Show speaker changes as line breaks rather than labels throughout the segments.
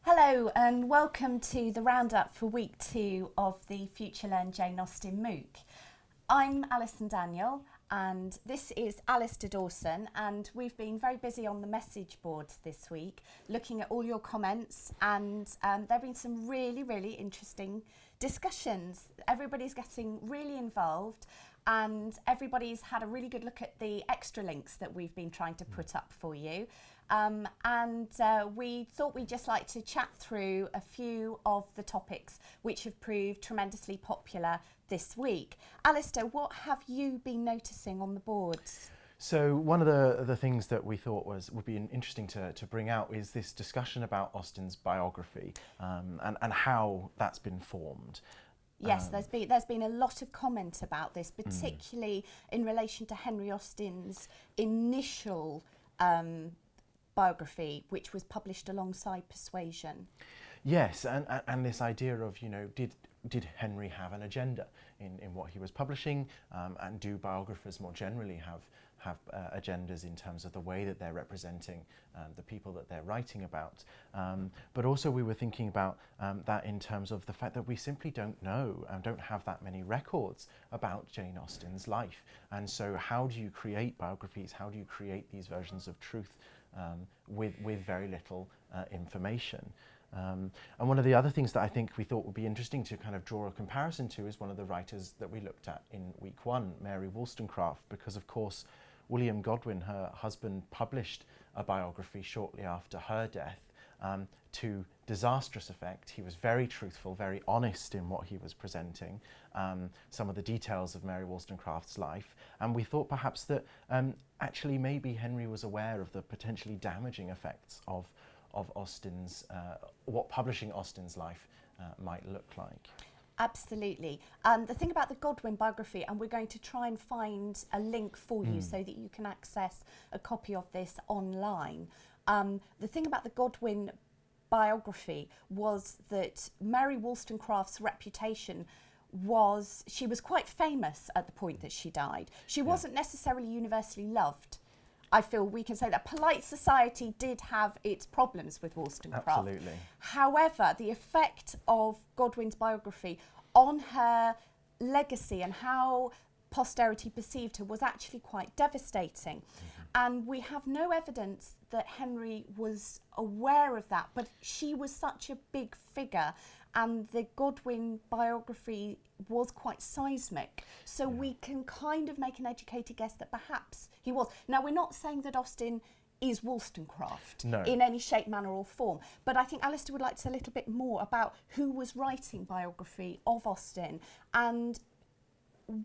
Hello and welcome to the roundup for week 2 of the Future Learn Jane Austen MOOC. I'm Alison Daniell and this is Alastair Dawson, and we've been very busy on the message boards this week looking at all your comments, and there have been some really interesting discussions. Everybody's getting really involved and everybody's had a really good look at the extra links that we've been trying to put up for you. We thought we'd just like to chat through a few of the topics which have proved tremendously popular this week. Alastair, what have you been noticing on the boards?
So one of the things that we thought would be interesting to bring out is this discussion about Austen's biography and how that's been formed.
Yes, there's been a lot of comment about this, particularly in relation to Henry Austen's initial biography, which was published alongside Persuasion.
Yes, and this idea of, did Henry have an agenda in what he was publishing, and do biographers more generally have agendas in terms of the way that they're representing the people that they're writing about. But also we were thinking about that in terms of the fact that we simply don't know and don't have that many records about Jane Austen's life. And so how do you create biographies? How do you create these versions of truth with very little information? And one of the other things that I think we thought would be interesting to kind of draw a comparison to is one of the writers that we looked at in week 1, Mary Wollstonecraft, because of course William Godwin, her husband, published a biography shortly after her death to disastrous effect. He was very truthful, very honest in what he was presenting, some of the details of Mary Wollstonecraft's life, and we thought perhaps that actually maybe Henry was aware of the potentially damaging effects of Austen's, what publishing Austen's life might look like.
Absolutely. The thing about the Godwin biography, and we're going to try and find a link for you so that you can access a copy of this online. The thing about the Godwin biography was that Mary Wollstonecraft's reputation was, she was quite famous at the point that she died. She wasn't necessarily universally loved. I feel we can say that polite society did have its problems with Wollstonecraft.
Absolutely.
However, the effect of Godwin's biography on her legacy and how posterity perceived her was actually quite devastating. And we have no evidence that Henry was aware of that, but she was such a big figure and the Godwin biography was quite seismic. So we can kind of make an educated guess that perhaps he was. Now, we're not saying that Austen is Wollstonecraft in any shape, manner or form, but I think Alastair would like to say a little bit more about who was writing biography of Austen and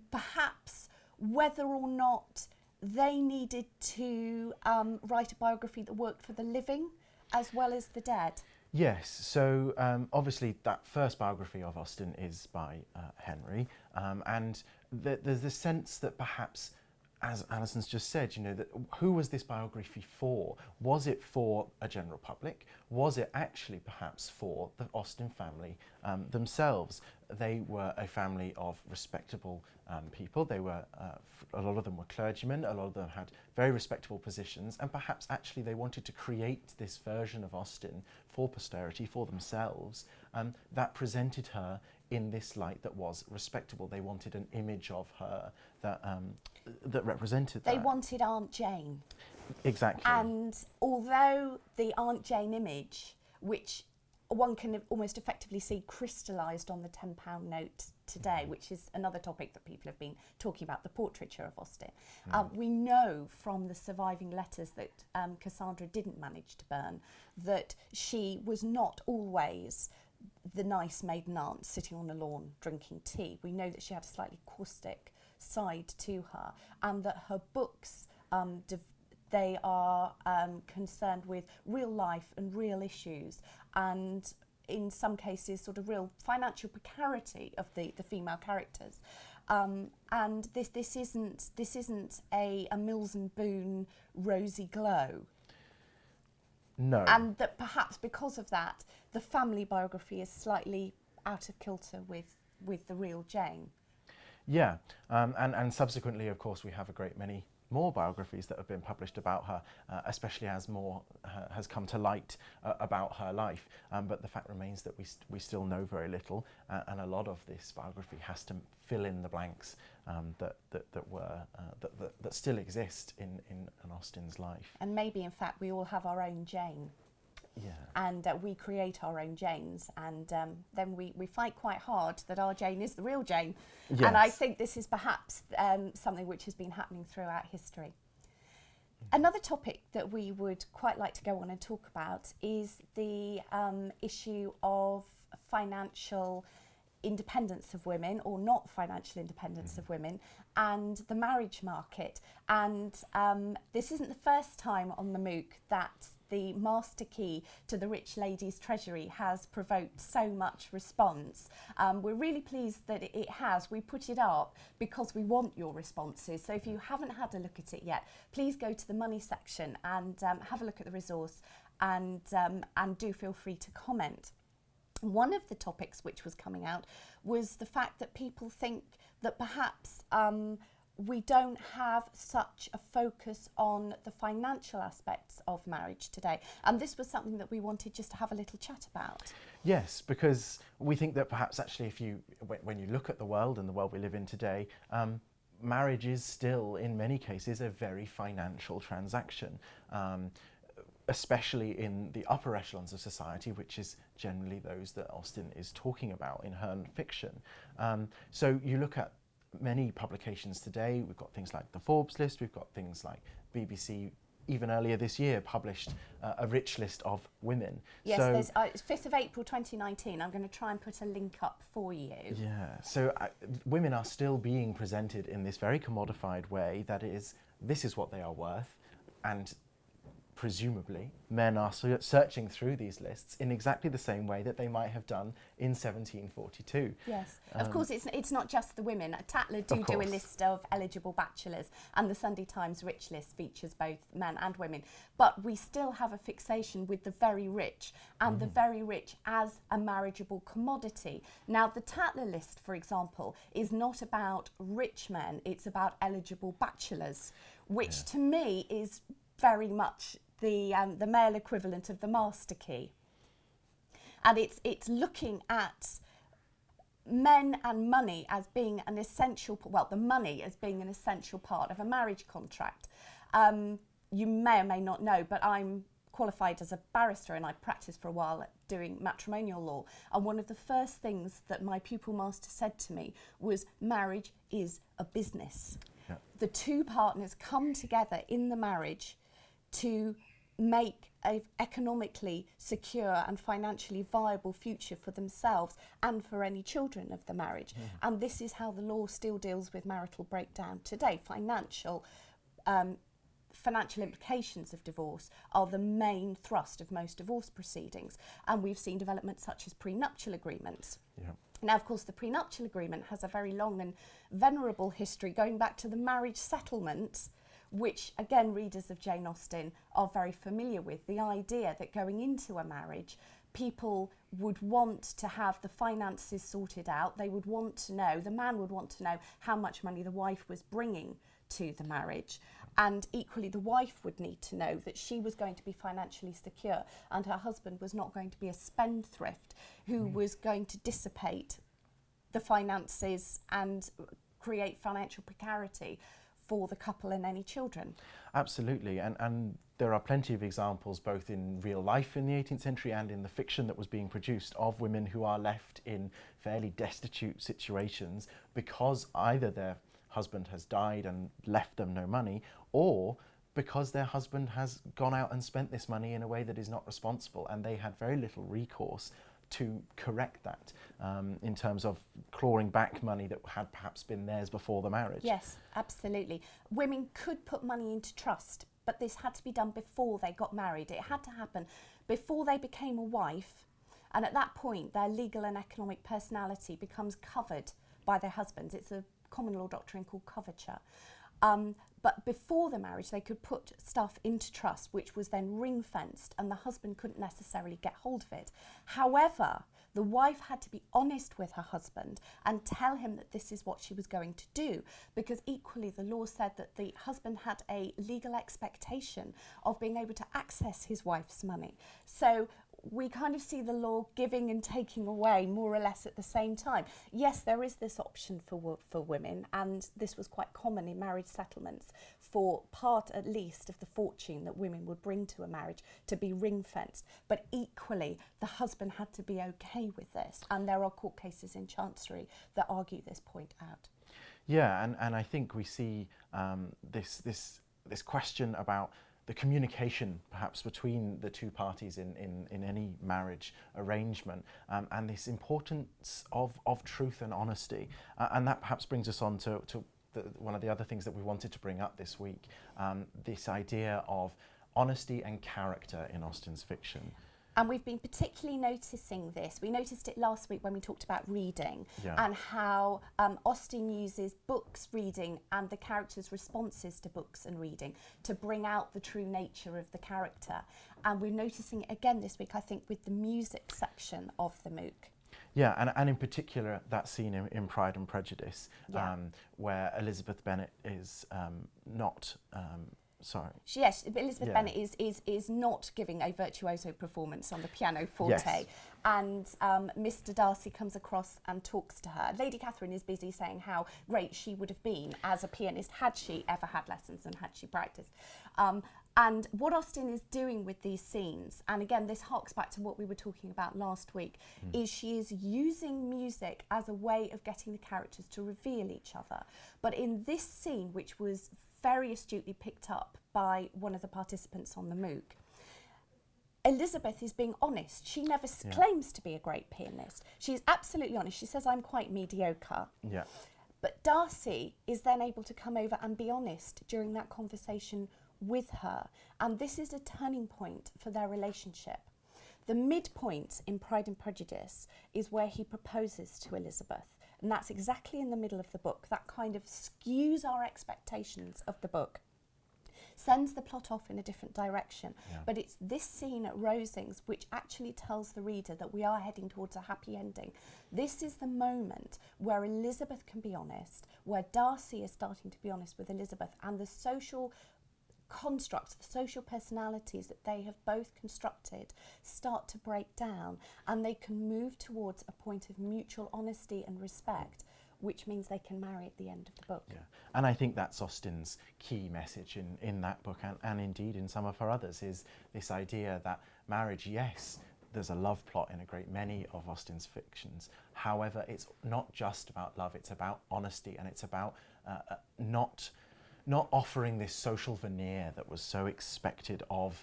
perhaps whether or not they needed to write a biography that worked for the living as well as the dead.
Yes, so obviously that first biography of Austen is by Henry, and there's this sense that perhaps, as Alison's just said, that who was this biography for? Was it for a general public? Was it actually perhaps for the Austen family themselves? They were a family of respectable people. They were, a lot of them were clergymen, a lot of them had very respectable positions, and perhaps actually they wanted to create this version of Austen for posterity, for themselves, that presented her in this light that was respectable. They wanted an image of her that represented that.
They wanted Aunt Jane.
Exactly.
And although the Aunt Jane image, which one can almost effectively see crystallised on the £10 note today, which is another topic that people have been talking about, the portraiture of Austen. We know from the surviving letters that Cassandra didn't manage to burn that she was not always the nice maiden aunt sitting on a lawn drinking tea. We know that she had a slightly caustic side to her, and that her books, they are concerned with real life and real issues, and in some cases sort of real financial precarity of the female characters. And this isn't a Mills and Boon rosy glow.
No.
And that perhaps because of that, the family biography is slightly out of kilter with the real Jane.
Yeah, and subsequently, of course, we have a great many more biographies that have been published about her, especially as more has come to light about her life. But the fact remains that we still know very little, and a lot of this biography has to fill in the blanks that still exist in an Austen's life.
And maybe, in fact, we all have our own Jane.
Yeah.
And we create our own Janes, and then we fight quite hard that our Jane is the real Jane.
Yes.
And I think this is perhaps something which has been happening throughout history. Another topic that we would quite like to go on and talk about is the issue of financial independence of women, or not financial independence of women, and the marriage market. And this isn't the first time on the MOOC that the master key to the rich lady's treasury has provoked so much response. We're really pleased that it has. We put it up because we want your responses. So if you haven't had a look at it yet, please go to the money section and have a look at the resource, and do feel free to comment. One of the topics which was coming out was the fact that people think that perhaps we don't have such a focus on the financial aspects of marriage today. And this was something that we wanted just to have a little chat about.
Yes, because we think that perhaps actually when you look at the world and the world we live in today, marriage is still, in many cases, a very financial transaction. Especially in the upper echelons of society, which is generally those that Austen is talking about in her fiction. So you look at many publications today, we've got things like the Forbes list, we've got things like BBC, even earlier this year, published a rich list of women.
Yes, so, it's 5th of April 2019. I'm going to try and put a link up for you.
Yeah, so women are still being presented in this very commodified way, that is, this is what they are worth, and presumably, men are searching through these lists in exactly the same way that they might have done in 1742.
Yes, of course, it's not just the women. Tatler do a list of eligible bachelors, and the Sunday Times Rich List features both men and women. But we still have a fixation with the very rich, and the very rich as a marriageable commodity. Now, the Tatler list, for example, is not about rich men, it's about eligible bachelors, which to me is very much the male equivalent of the master key. And it's looking at men and money as being an essential, the money as being an essential part of a marriage contract. You may or may not know, but I'm qualified as a barrister and I practiced for a while doing matrimonial law. And one of the first things that my pupil master said to me was, marriage is a business. Yeah. The two partners come together in the marriage to make an economically secure and financially viable future for themselves and for any children of the marriage. And this is how the law still deals with marital breakdown today. Financial implications of divorce are the main thrust of most divorce proceedings. And we've seen developments such as prenuptial agreements. Yeah. Now, of course, the prenuptial agreement has a very long and venerable history going back to the marriage settlement, which, again, readers of Jane Austen are very familiar with. The idea that going into a marriage, people would want to have the finances sorted out. They would want to know, the man would want to know how much money the wife was bringing to the marriage. And equally, the wife would need to know that she was going to be financially secure and her husband was not going to be a spendthrift who was going to dissipate the finances and create financial precarity for the couple and any children. Absolutely, and there are plenty of examples both in real life in the 18th century and in the fiction that was being produced of women who are left in fairly destitute situations because either their husband has died and left them no money, or because their husband has gone out and spent this money in a way that is not responsible, and they had very little recourse to correct that in terms of clawing back money that had perhaps been theirs before the marriage. Yes, absolutely. Women could put money into trust, but this had to be done before they got married. It had to happen before they became a wife, and at that point their legal and economic personality becomes covered by their husbands. It's a common law doctrine called coverture. But before the marriage, they could put stuff into trust, which was then ring-fenced, and the husband couldn't necessarily get hold of it. However, the wife had to be honest with her husband and tell him that this is what she was going to do, because equally the law said that the husband had a legal expectation of being able to access his wife's money. So we kind of see the law giving and taking away more or less at the same time. Yes, there is this option for women, and this was quite common in marriage settlements, for part at least of the fortune that women would bring to a marriage to be ring-fenced. But equally, the husband had to be okay with this, and there are court cases in Chancery that argue this point out.
Yeah, and I think we see this question about the communication perhaps between the two parties in any marriage arrangement, and this importance of truth and honesty. And that perhaps brings us on to one of the other things that we wanted to bring up this week, this idea of honesty and character in Austen's fiction.
And we've been particularly noticing this. We noticed it last week when we talked about reading, and how Austen uses books, reading, and the characters' responses to books and reading to bring out the true nature of the character. And we're noticing it again this week, I think, with the music section of the MOOC.
Yeah, and in particular that scene in Pride and Prejudice, where Elizabeth Bennet is not... Sorry.
Yes, Elizabeth Bennet is not giving a virtuoso performance on the pianoforte, and Mr. Darcy comes across and talks to her. Lady Catherine is busy saying how great she would have been as a pianist had she ever had lessons and had she practiced. And what Austen is doing with these scenes, and again this harks back to what we were talking about last week, is she is using music as a way of getting the characters to reveal each other. But in this scene, which was very astutely picked up by one of the participants on the MOOC, Elizabeth is being honest. She never claims to be a great pianist. She's absolutely honest. She says, I'm quite mediocre.
Yeah.
But Darcy is then able to come over and be honest during that conversation with her. And this is a turning point for their relationship. The midpoint in Pride and Prejudice is where he proposes to Elizabeth. And that's exactly in the middle of the book. That kind of skews our expectations of the book, sends the plot off in a different direction. But it's this scene at Rosings which actually tells the reader that we are heading towards a happy ending. This is the moment where Elizabeth can be honest, where Darcy is starting to be honest with Elizabeth, and the social constructs, the social personalities that they have both constructed start to break down, and they can move towards a point of mutual honesty and respect, which means they can marry at the end of the book.
Yeah. And I think that's Austen's key message in that book, and indeed in some of her others, is this idea that marriage, yes, there's a love plot in a great many of Austen's fictions. However, it's not just about love, it's about honesty, and it's about not offering this social veneer that was so expected of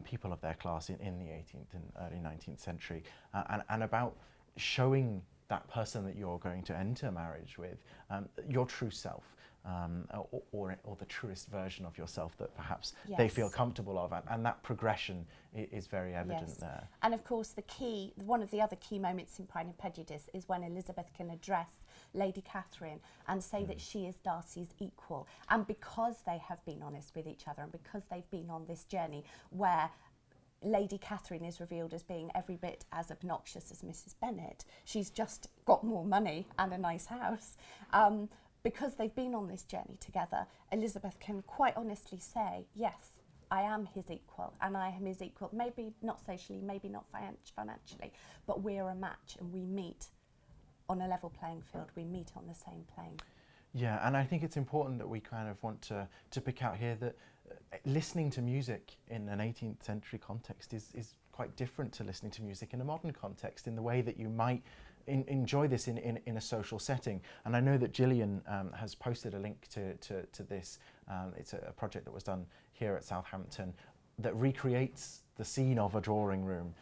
people of their class in the 18th and early 19th century, and about showing that person that you're going to enter marriage with your true self, or the truest version of yourself that perhaps they feel comfortable of, and that progression is very evident there.
And of course one of the other key moments in Pride and Prejudice is when Elizabeth can address Lady Catherine and say that she is Darcy's equal, and because they have been honest with each other, and because they've been on this journey where Lady Catherine is revealed as being every bit as obnoxious as Mrs. Bennet. She's just got more money and a nice house. Because they've been on this journey together, Elizabeth can quite honestly say, yes, I am his equal, and I am his equal, maybe not socially, maybe not financially, but we're a match, and we meet on a level playing field, we meet on the same plane.
Yeah, and I think it's important that we kind of want to pick out here that listening to music in an 18th century context is quite different to listening to music in a modern context, in the way that you might enjoy this in a social setting. And I know that Gillian has posted a link to this. It's a project that was done here at Southampton that recreates the scene of a drawing room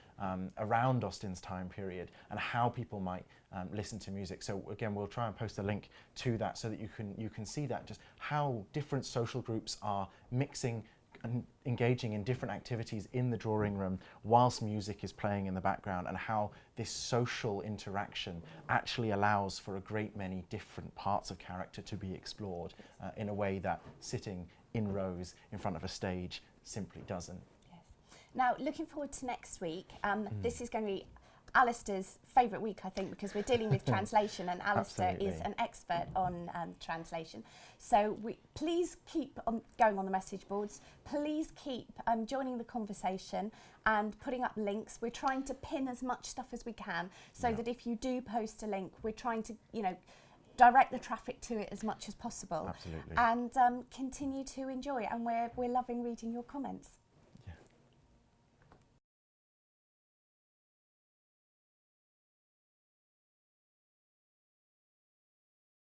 around Austen's time period, and how people might listen to music. So again, we'll try and post a link to that so that you can see that, just how different social groups are mixing engaging in different activities in the drawing room whilst music is playing in the background, and how this social interaction actually allows for a great many different parts of character to be explored in a way that sitting in rows in front of a stage simply doesn't.
Yes. Now, looking forward to next week. This is going to be Alastair's favourite week, I think, because we're dealing with translation, and Alastair is an expert on translation. So please keep on going on the message boards. Please keep joining the conversation and putting up links. We're trying to pin as much stuff as we can, so that if you do post a link, we're trying to, direct the traffic to it as much as possible.
Absolutely.
And continue to enjoy. And we're loving reading your comments.